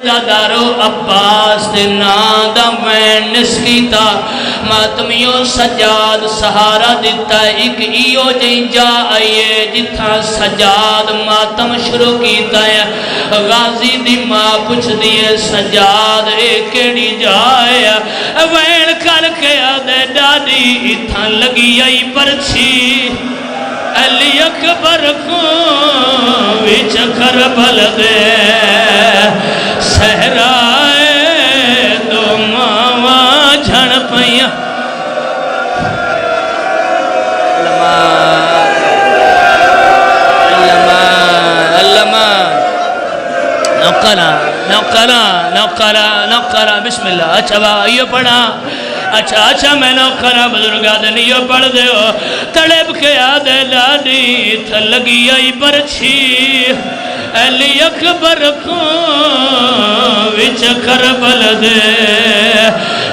دارو عباس دے نام دا میں نسکیتا ماتمیوں سجاد سہارا دیتا ایک ایو جائیں جا آئیے جتھا سجاد ماتم شروع کیتا ہے غازی دی ماں پوچھ دیئے سجاد ایکڑی جائے وین کر کے آدھے ڈاڈی اتھا لگی آئی پرچھی علی اکبر کو وچ کربل دے سہرائے دو ماواں جھڑ پئیاں نوکرہ بسم اللہ اچھا بھائیو پڑھا اچھا میں نوکرہ بزرگا دنیو پڑھ دے ہو تڑپ کے آدھے لاڈی تھا لگی آئی برچھی علی اکبر کو وچ کربل دے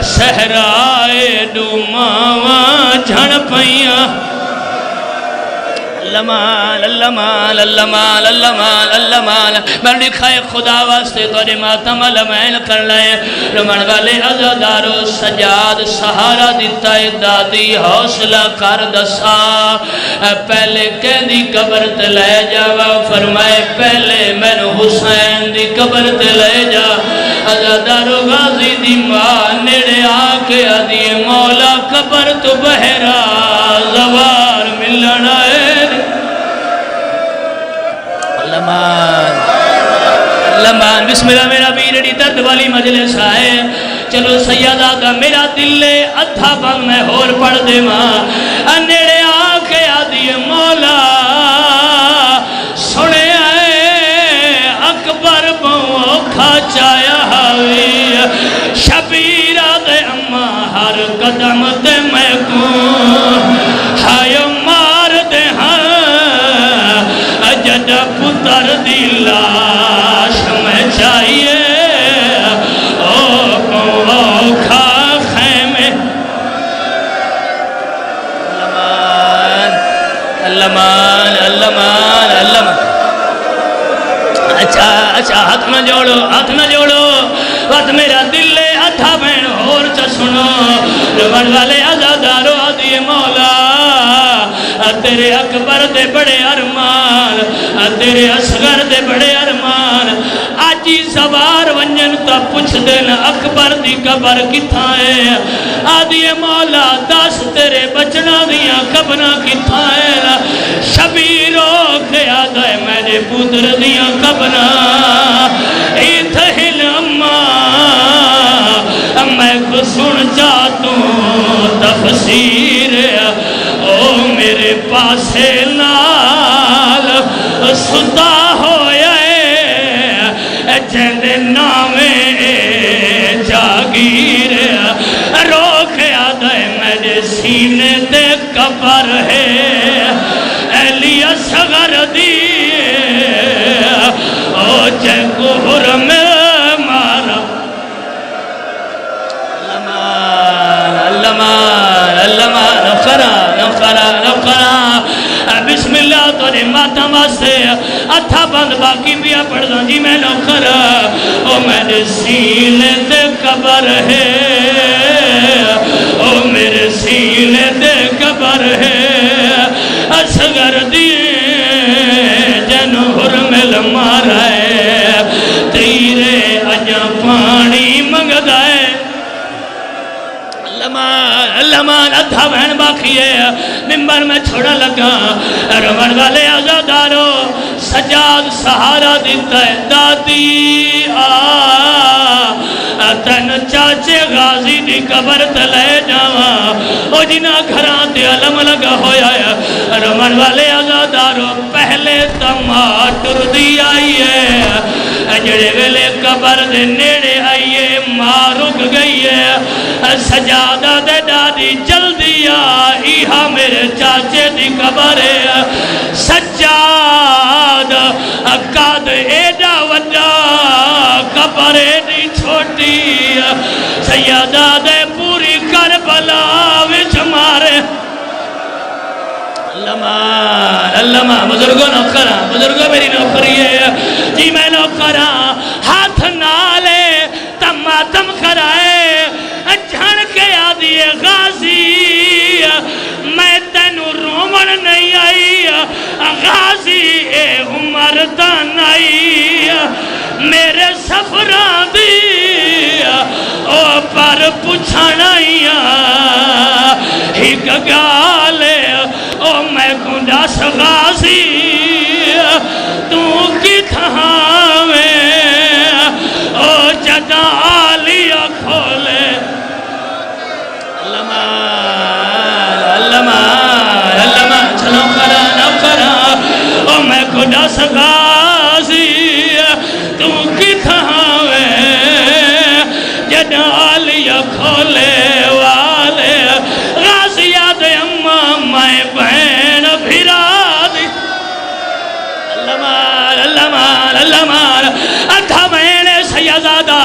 سہرائے دو ماواں جھڑ پئیاں اللہ مال میں لکھائے خدا واسطے تو ماتم علمین کر لائے رمن والے عزادارو سجاد سہارا دیتا ہے دادی حوصلہ کر دسا پہلے کہندی قبر تے لے جاوا فرمائے پہلے میں حسین دی قبر تے لے جا عزادارو غازی دی ماں نیڑے آکے آدھی مولا قبر تو بہرا زوار ملنا ہے لمان بسم اللہ میرا بیرڑی درد والی مجلس آئے چلو سیدہ دا میرا دل ادھا بند میں ہور پڑھ دے ماں نیڑے آکے آدھی مولا سنے آئے اکبر بہو کھا چایا ہوئی شبیرہ دے اما ہر قدم دے میں کون ہائیو مار دے ہاں جد پتر دی لاش میں چاہیے او کھا خیمے اللہ اچھا ہاتھ نہ جوڑو وقت میرا دل ادھا بین اور چا سنو رون والے عزادارو آدھی مولا تیرے اکبر دے بڑے ارمان تیرے اصغر دے بڑے ارمان آجی سوار ونجن تا پوچھ دینا اکبر دی قبر کتھا ہے آدھی مولا دس تیرے بچنا دیا قبرہ کتھا ہے شبیرو کے آدھا ہے میرے پودر دیا قبرہ ایتھہل میں کو سن چاہتوں تفسیر او میرے پاسے نال ستا ہوئے جند نامے جاگیر روک آدھے میرے سینے دے قبر ہے علی اصغر دی او جے گہر میں بسم اللہ تو نے ماتم واسطے اتھا بند باقی بیا پڑھ دوں جی میں نوکر او میرے سینے تے قبر ہے او میرے سینے تے قبر ہے اصغر دیئے جنو حرمل مارائے تیرے اجا پانی منگدائے لمان ادھا بہن باقی ہے ممبر میں چھوڑا لگا رمن والے عزادارو سجاد سہارا دیتا ہے دادی تن چاچے غازی دی قبر تلے جاوا او جنا گھران تے علم لگا ہویا ہے رمن والے عزادارو پہلے تماتر دی آئی ہے جڑے ویلے قبر دے نیڑے آئیے ماں رک گئی ہے سجادہ دے ڈاڈی جلدی آئیہا میرے چاچے دی قبر ہے سجاد قد ایڈا وڈا قبر ایڈی چھوٹی سیدہ دے پوری کربلا وچ مارے اللہ بزرگوں نوکرہ بزرگوں میری نوکری ہے جی میں نوکرہ ہاتھ نال مردانائی میرے سفران دی او پر پچھانائی ایک گالے او میں کنڈا سغازی تو کی تھاویں او جدا آلیا کھولے علمہ چلو کرا او میں کنڈا سغازی تو کی تھاویں جدا آلیا کھولے والے غازیات اماں میں بہن بھیرا دی اللہ اتھا بہن سیدادہ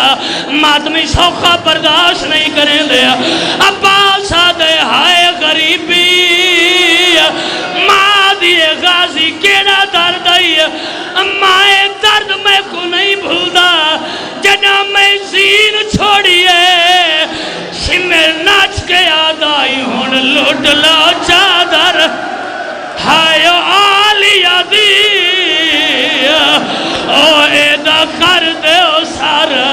ماتمی سوکھا برداشت نہیں کریں دے عباس آدھے ہائے غریبی ماں دیئے غازی کیڑا درد آئی مائے درد میں کو نہیں بھولدا جنا میں زین چھوڑیے شمر ناچ کے آدائی ہون لوٹ لو چادر ہائے آلیا دی او ایدہ کر دے او سارا